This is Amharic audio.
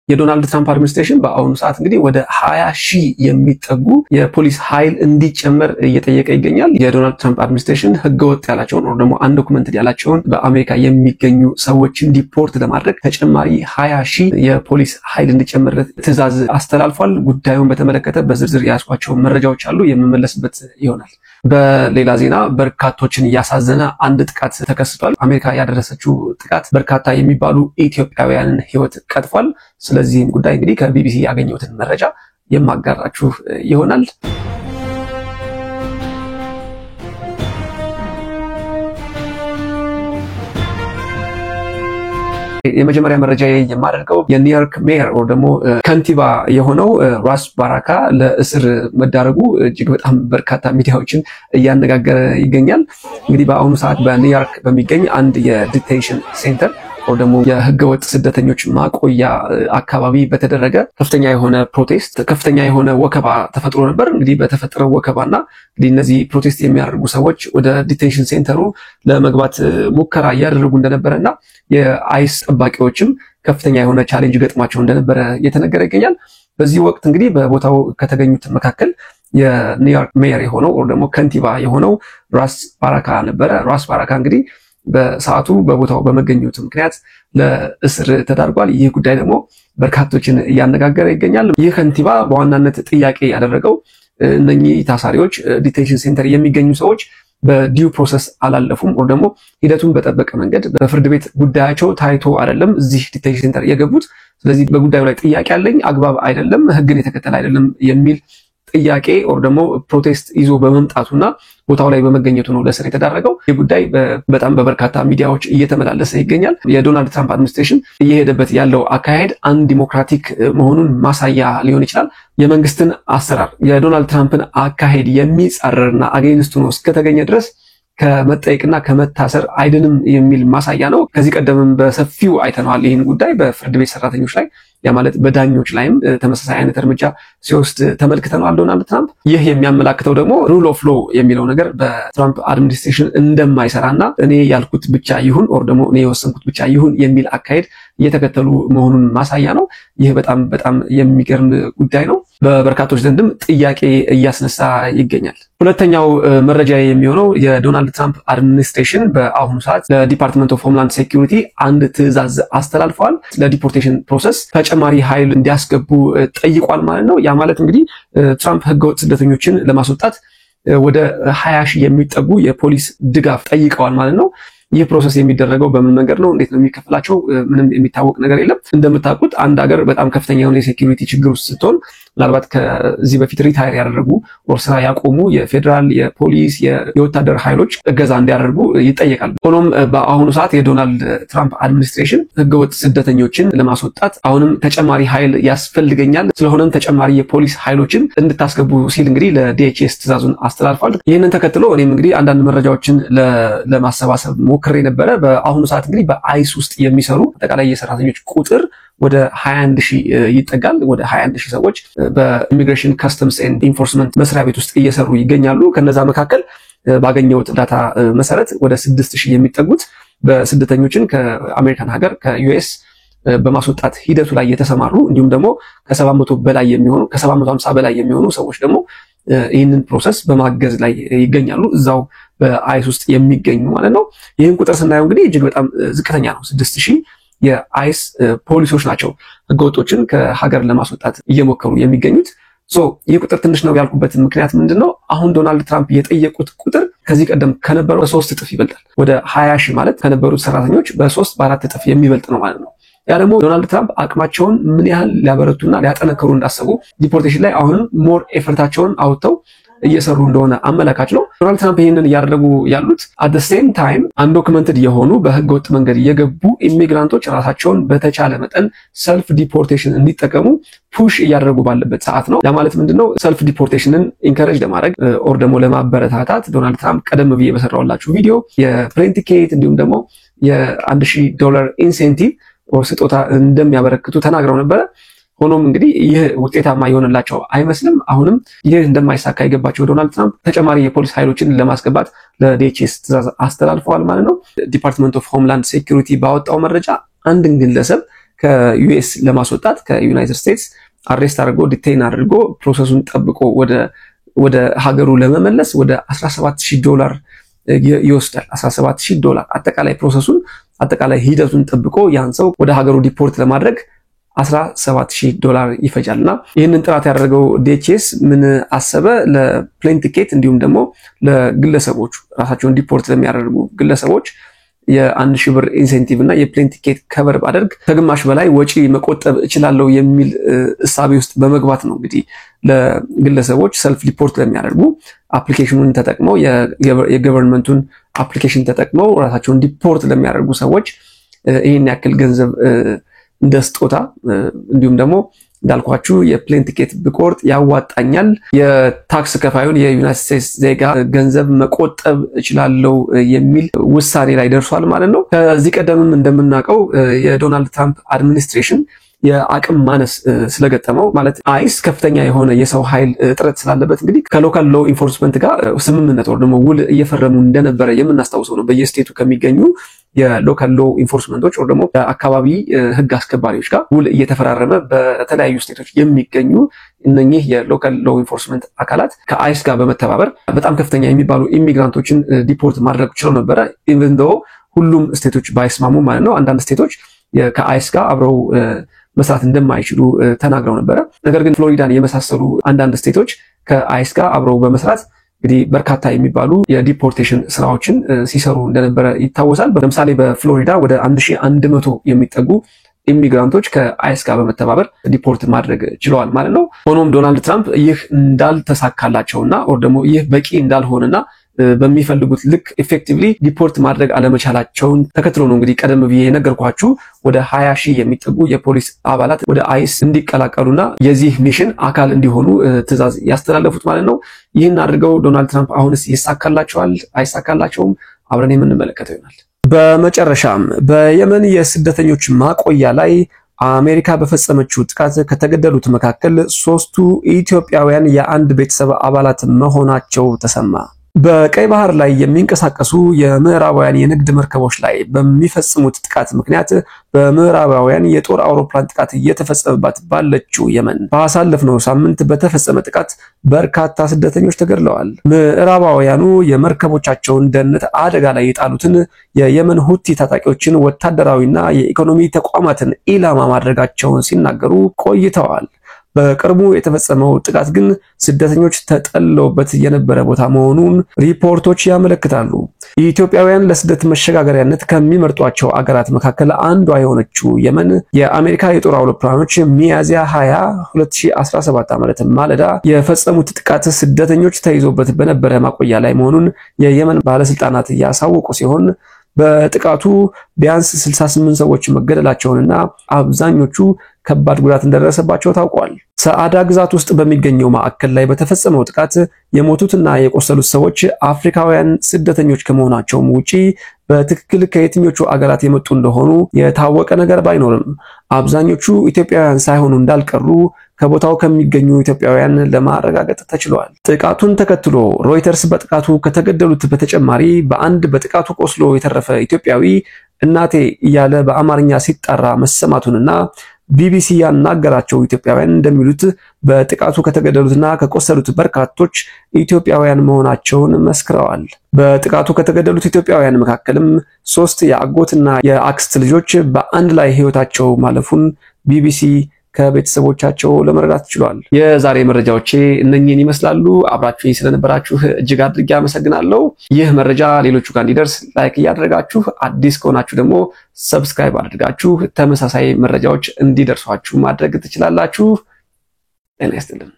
የዶናልድ ትራምፕ አድሚኒስትሬሽን በአሁኑ ሰዓት እንግዲህ ወደ 20,000 የሚጠጉ የፖሊስ ኃይል እንዲጨመር እየጠየቀ ይገኛል። የዶናልድ ትራምፕ አድሚኒስትሬሽን ህገወጥ ያላቸውን ወይ ደግሞ አንዶኩመንትድ ያላቸውን በአሜሪካ የሚገኙ ሰዎችን ዲፖርት ለማድረግ ተጨማሪ 20,000 የፖሊስ ኃይል እንዲጨመርለት ትዕዛዝ አስተላልፏል። ጉዳዩን በተመለከተ በዝርዝር ያስኳቸው መረጃዎች አሉ፣ የምመለስበት ይሆናል። በሌላ ዜና በርካቶችን ያሳዘነ አንድ ጥቃት ተከስቷል። አሜሪካ ያደረሰችው ጥቃት በርካታ የሚባሉ ኢትዮጵያውያንን ህይወት ቀጥፏል። ስለዚህም ጉዳይ እንግዲህ ከቢቢሲ ያገኘሁትን መረጃ የማጋራችሁ ይሆናል። የመጀመሪያ መረጃ የማደርገው የኒውዮርክ ሜየር ወይ ደግሞ ከንቲባ የሆነው ራስ ባራካ ለእስር መዳረጉ እጅግ በጣም በርካታ ሚዲያዎችን እያነጋገረ ይገኛል። እንግዲህ በአሁኑ ሰዓት በኒውዮርክ በሚገኝ አንድ የዲቴንሽን ሴንተር ወይ ደግሞ የህገወጥ ስደተኞች ማቆያ አካባቢ በተደረገ ከፍተኛ የሆነ ፕሮቴስት ከፍተኛ የሆነ ወከባ ተፈጥሮ ነበር። እንግዲህ በተፈጠረው ወከባና እንግዲህ እነዚህ ፕሮቴስት የሚያደርጉ ሰዎች ወደ ዲቴንሽን ሴንተሩ ለመግባት ሙከራ እያደረጉ እንደነበረና የአይስ ጠባቂዎችም ከፍተኛ የሆነ ቻሌንጅ ገጥሟቸው እንደነበረ እየተነገረ ይገኛል። በዚህ ወቅት እንግዲህ በቦታው ከተገኙት መካከል የኒውዮርክ ሜየር የሆነው ወይ ደግሞ ከንቲባ የሆነው ራስ ባራካ ነበረ። ራስ ባራካ እንግዲህ በሰዓቱ በቦታው በመገኘቱ ምክንያት ለእስር ተዳርጓል። ይህ ጉዳይ ደግሞ በርካቶችን እያነጋገረ ይገኛል። ይህ ከንቲባ በዋናነት ጥያቄ ያደረገው እነኚህ ታሳሪዎች ዲቴንሽን ሴንተር የሚገኙ ሰዎች በዲው ፕሮሰስ አላለፉም ወይ ደግሞ ሂደቱን በጠበቀ መንገድ በፍርድ ቤት ጉዳያቸው ታይቶ አይደለም እዚህ ዲቴንሽን ሴንተር የገቡት። ስለዚህ በጉዳዩ ላይ ጥያቄ አለኝ፣ አግባብ አይደለም፣ ህግን የተከተለ አይደለም የሚል ጥያቄ ወይ ደግሞ ፕሮቴስት ይዞ በመምጣቱና ቦታው ላይ በመገኘቱ ነው ለእስር የተዳረገው። ይህ ጉዳይ በጣም በበርካታ ሚዲያዎች እየተመላለሰ ይገኛል። የዶናልድ ትራምፕ አድሚኒስትሬሽን እየሄደበት ያለው አካሄድ አንድ ዲሞክራቲክ መሆኑን ማሳያ ሊሆን ይችላል። የመንግስትን አሰራር የዶናልድ ትራምፕን አካሄድ የሚጻረርና አጌንስቱ ነው እስከተገኘ ድረስ ከመጠየቅና ከመታሰር አይድንም የሚል ማሳያ ነው። ከዚህ ቀደምም በሰፊው አይተነዋል ይህን ጉዳይ በፍርድ ቤት ሰራተኞች ላይ ያ ማለት በዳኞች ላይም ተመሳሳይ አይነት እርምጃ ሲወስድ ተመልክተናል ዶናልድ ትራምፕ። ይህ የሚያመላክተው ደግሞ ሩል ኦፍ ሎው የሚለው ነገር በትራምፕ አድሚኒስትሬሽን እንደማይሰራና እኔ ያልኩት ብቻ ይሁን ወይ ደግሞ እኔ የወሰንኩት ብቻ ይሁን የሚል አካሄድ እየተከተሉ መሆኑን ማሳያ ነው። ይህ በጣም የሚገርም ጉዳይ ነው። በበርካቶች ዘንድም ጥያቄ እያስነሳ ይገኛል። ሁለተኛው መረጃ የሚሆነው የዶናልድ ትራምፕ አድሚኒስትሬሽን በአሁኑ ሰዓት ለዲፓርትመንት ኦፍ ሆምላንድ ሴኩሪቲ አንድ ትዕዛዝ አስተላልፈዋል። ለዲፖርቴሽን ፕሮሰስ ተጨማሪ ኃይል እንዲያስገቡ ጠይቋል ማለት ነው። ያ ማለት እንግዲህ ትራምፕ ህገወጥ ስደተኞችን ለማስወጣት ወደ 20,000 የሚጠጉ የፖሊስ ድጋፍ ጠይቀዋል ማለት ነው። ይህ ፕሮሰስ የሚደረገው በምን መንገድ ነው? እንዴት ነው የሚከፈላቸው? ምንም የሚታወቅ ነገር የለም። እንደምታውቁት አንድ ሀገር በጣም ከፍተኛ የሆነ የሴኩሪቲ ችግር ውስጥ ስትሆን ምናልባት ከዚህ በፊት ሪታየር ያደረጉ ወር ስራ ያቆሙ የፌዴራል የፖሊስ የወታደር ኃይሎች እገዛ እንዲያደርጉ ይጠየቃል። ሆኖም በአሁኑ ሰዓት የዶናልድ ትራምፕ አድሚኒስትሬሽን ህገወጥ ስደተኞችን ለማስወጣት አሁንም ተጨማሪ ኃይል ያስፈልገኛል፣ ስለሆነም ተጨማሪ የፖሊስ ኃይሎችን እንድታስገቡ ሲል እንግዲህ ለዲኤችኤስ ትዕዛዙን አስተላልፏል። ይህንን ተከትሎ እኔም እንግዲህ አንዳንድ መረጃዎችን ለማሰባሰብ ሞክሬ ነበረ። በአሁኑ ሰዓት እንግዲህ በአይስ ውስጥ የሚሰሩ አጠቃላይ የሰራተኞች ቁጥር ወደ 21,000 ይጠጋል። ወደ 21,000 ሰዎች በኢሚግሬሽን ከስተምስ ኤንድ ኢንፎርስመንት መስሪያ ቤት ውስጥ እየሰሩ ይገኛሉ። ከነዛ መካከል ባገኘሁት ዳታ መሰረት ወደ 6,000 የሚጠጉት በስደተኞችን ከአሜሪካን ሀገር ከዩኤስ በማስወጣት ሂደቱ ላይ የተሰማሩ እንዲሁም ደግሞ ከ700 በላይ የሚሆኑ ከ750 በላይ የሚሆኑ ሰዎች ደግሞ ይህንን ፕሮሰስ በማገዝ ላይ ይገኛሉ፣ እዛው በአይስ ውስጥ የሚገኙ ማለት ነው። ይህን ቁጥር ስናየው እንግዲህ እጅግ በጣም ዝቅተኛ ነው። 6,000 የአይስ ፖሊሶች ናቸው ህገወጦችን ከሀገር ለማስወጣት እየሞከሩ የሚገኙት። ይህ ቁጥር ትንሽ ነው ያልኩበት ምክንያት ምንድነው? አሁን ዶናልድ ትራምፕ የጠየቁት ቁጥር ከዚህ ቀደም ከነበረው በ3 እጥፍ ይበልጣል። ወደ 20,000 ማለት ከነበሩት ሰራተኞች በ3 በ4 እጥፍ የሚበልጥ ነው ማለት ነው። ያ ደግሞ ዶናልድ ትራምፕ አቅማቸውን ምን ያህል ሊያበረቱና ሊያጠነክሩ እንዳሰቡ ዲፖርቴሽን ላይ አሁንም ሞር ኤፈርታቸውን አውጥተው እየሰሩ እንደሆነ አመላካች ነው። ዶናልድ ትራምፕ ይህንን እያደረጉ ያሉት አት ዘ ሴም ታይም አንዶክመንትድ የሆኑ በህገወጥ መንገድ የገቡ ኢሚግራንቶች ራሳቸውን በተቻለ መጠን ሰልፍ ዲፖርቴሽን እንዲጠቀሙ ፑሽ እያደረጉ ባለበት ሰዓት ነው። ያ ማለት ምንድነው? ሰልፍ ዲፖርቴሽንን ኢንከሬጅ ለማድረግ ኦር ደግሞ ለማበረታታት ዶናልድ ትራምፕ ቀደም ብዬ በሰራሁላችሁ ቪዲዮ የፕሌን ቲኬት እንዲሁም ደግሞ $1,000 ኢንሴንቲቭ ኦር ስጦታ እንደሚያበረክቱ ተናግረው ነበረ። ሆኖም እንግዲህ ይህ ውጤታማ ይሆንላቸው አይመስልም። አሁንም ይህ እንደማይሳካ የገባቸው ዶናልድ ትራምፕ ተጨማሪ የፖሊስ ኃይሎችን ለማስገባት ለዲኤችኤስ ትዕዛዝ አስተላልፈዋል ማለት ነው። ዲፓርትመንት ኦፍ ሆምላንድ ሴኩሪቲ ባወጣው መረጃ አንድን ግለሰብ ከዩኤስ ለማስወጣት ከዩናይትድ ስቴትስ አሬስት አድርጎ ዲቴይን አድርጎ ፕሮሰሱን ጠብቆ ወደ ሀገሩ ለመመለስ ወደ $17,000 ይወስዳል። $17,000 አጠቃላይ ፕሮሰሱን አጠቃላይ ሂደቱን ጠብቆ ያን ሰው ወደ ሀገሩ ዲፖርት ለማድረግ $17,000 ይፈጃልና ይህንን ጥራት ያደረገው ዲኤችኤስ ምን አሰበ? ለፕሌን ቲኬት እንዲሁም ደግሞ ለግለሰቦች ራሳቸውን ዲፖርት ለሚያደርጉ ግለሰቦች የ1,000 ኢንሴንቲቭ እና የፕሌን ቲኬት ከቨር ባደርግ ከግማሽ በላይ ወጪ መቆጠብ እችላለሁ የሚል እሳቤ ውስጥ በመግባት ነው እንግዲህ ለግለሰቦች ሰልፍ ሪፖርት ለሚያደርጉ አፕሊኬሽኑን ተጠቅመው የገቨርንመንቱን አፕሊኬሽን ተጠቅመው ራሳቸውን ዲፖርት ለሚያደርጉ ሰዎች ይሄን ያክል ገንዘብ እንደ ስጦታ እንዲሁም ደግሞ እንዳልኳችሁ የፕሌን ቲኬት ብቆርጥ ያዋጣኛል፣ የታክስ ከፋዩን የዩናይትድ ስቴትስ ዜጋ ገንዘብ መቆጠብ እችላለሁ የሚል ውሳኔ ላይ ደርሷል ማለት ነው። ከዚህ ቀደምም እንደምናውቀው የዶናልድ ትራምፕ አድሚኒስትሬሽን የአቅም ማነስ ስለገጠመው ማለት አይስ ከፍተኛ የሆነ የሰው ኃይል እጥረት ስላለበት እንግዲህ ከሎካል ሎ ኢንፎርስመንት ጋር ስምምነት ወር ደግሞ ውል እየፈረሙ እንደነበረ የምናስታውሰው ነው። በየስቴቱ ከሚገኙ የሎካል ሎ ኢንፎርስመንቶች ወር ደግሞ አካባቢ ህግ አስከባሪዎች ጋር ውል እየተፈራረመ በተለያዩ ስቴቶች የሚገኙ እነኚህ የሎካል ሎ ኢንፎርስመንት አካላት ከአይስ ጋር በመተባበር በጣም ከፍተኛ የሚባሉ ኢሚግራንቶችን ዲፖርት ማድረግ ችለው ነበረ። ኢቭን ዶ ሁሉም ስቴቶች ባይስማሙ ማለት ነው። አንዳንድ ስቴቶች ከአይስ ጋር አብረው መስራት እንደማይችሉ ተናግረው ነበረ። ነገር ግን ፍሎሪዳን የመሳሰሉ አንዳንድ ስቴቶች ከአይስ ጋር አብረው በመስራት እንግዲህ በርካታ የሚባሉ የዲፖርቴሽን ስራዎችን ሲሰሩ እንደነበረ ይታወሳል። ለምሳሌ በፍሎሪዳ ወደ 1100 የሚጠጉ ኢሚግራንቶች ከአይስ ጋር በመተባበር ዲፖርት ማድረግ ችለዋል ማለት ነው። ሆኖም ዶናልድ ትራምፕ ይህ እንዳልተሳካላቸውና ወር ደግሞ ይህ በቂ እንዳልሆነና በሚፈልጉት ልክ ኢፌክቲቭሊ ዲፖርት ማድረግ አለመቻላቸውን ተከትሎ ነው እንግዲህ ቀደም ብዬ የነገርኳችሁ ወደ 20,000 የሚጠጉ የፖሊስ አባላት ወደ አይስ እንዲቀላቀሉና የዚህ ሚሽን አካል እንዲሆኑ ትዕዛዝ ያስተላለፉት ማለት ነው። ይህን አድርገው ዶናልድ ትራምፕ አሁንስ ይሳካላቸዋል አይሳካላቸውም? አብረን የምንመለከተው ይሆናል። በመጨረሻም በየመን የስደተኞች ማቆያ ላይ አሜሪካ በፈጸመችው ጥቃት ከተገደሉት መካከል 3ቱ ኢትዮጵያውያን የአንድ ቤተሰብ አባላት መሆናቸው ተሰማ። በቀይ ባህር ላይ የሚንቀሳቀሱ የምዕራባውያን የንግድ መርከቦች ላይ በሚፈጽሙት ጥቃት ምክንያት በምዕራባውያን የጦር አውሮፕላን ጥቃት እየተፈጸመባት ባለችው የመን ባሳለፍነው ሳምንት በተፈጸመ ጥቃት በርካታ ስደተኞች ተገድለዋል። ምዕራባውያኑ የመርከቦቻቸውን ደህንነት አደጋ ላይ የጣሉትን የየመን ሁቲ ታጣቂዎችን ወታደራዊና የኢኮኖሚ ተቋማትን ኢላማ ማድረጋቸውን ሲናገሩ ቆይተዋል። በቅርቡ የተፈጸመው ጥቃት ግን ስደተኞች ተጠልለውበት የነበረ ቦታ መሆኑን ሪፖርቶች ያመለክታሉ። ኢትዮጵያውያን ለስደት መሸጋገሪያነት ከሚመርጧቸው አገራት መካከል አንዷ የሆነችው የመን የአሜሪካ የጦር አውሮፕላኖች ሚያዝያ 20 2017 ዓ.ም ማለዳ የፈጸሙት ጥቃት ስደተኞች ተይዞበት በነበረ ማቆያ ላይ መሆኑን የየመን ባለስልጣናት ያሳወቁ ሲሆን በጥቃቱ ቢያንስ 68 ሰዎች መገደላቸውንና አብዛኞቹ ከባድ ጉዳት እንደደረሰባቸው ታውቋል። ሰዓዳ ግዛት ውስጥ በሚገኘው ማዕከል ላይ በተፈጸመው ጥቃት የሞቱትና የቆሰሉት ሰዎች አፍሪካውያን ስደተኞች ከመሆናቸውም ውጪ በትክክል ከየትኞቹ አገራት የመጡ እንደሆኑ የታወቀ ነገር ባይኖርም አብዛኞቹ ኢትዮጵያውያን ሳይሆኑ እንዳልቀሩ ከቦታው ከሚገኙ ኢትዮጵያውያን ለማረጋገጥ ተችሏል። ጥቃቱን ተከትሎ ሮይተርስ በጥቃቱ ከተገደሉት በተጨማሪ በአንድ በጥቃቱ ቆስሎ የተረፈ ኢትዮጵያዊ እናቴ እያለ በአማርኛ ሲጣራ መሰማቱንና ቢቢሲ ያናገራቸው ኢትዮጵያውያን እንደሚሉት በጥቃቱ ከተገደሉትና ከቆሰሉት በርካቶች ኢትዮጵያውያን መሆናቸውን መስክረዋል። በጥቃቱ ከተገደሉት ኢትዮጵያውያን መካከልም 3 የአጎትና የአክስት ልጆች በአንድ ላይ ህይወታቸው ማለፉን ቢቢሲ ከቤተሰቦቻቸው ለመረዳት ችሏል። የዛሬ መረጃዎቼ እነኚህን ይመስላሉ። አብራችሁኝ ስለነበራችሁ እጅግ አድርጌ አመሰግናለሁ። ይህ መረጃ ሌሎቹ ጋር እንዲደርስ ላይክ እያደረጋችሁ አዲስ ከሆናችሁ ደግሞ ሰብስክራይብ አድርጋችሁ ተመሳሳይ መረጃዎች እንዲደርሷችሁ ማድረግ ትችላላችሁ። ጤና ይስጥልኝ።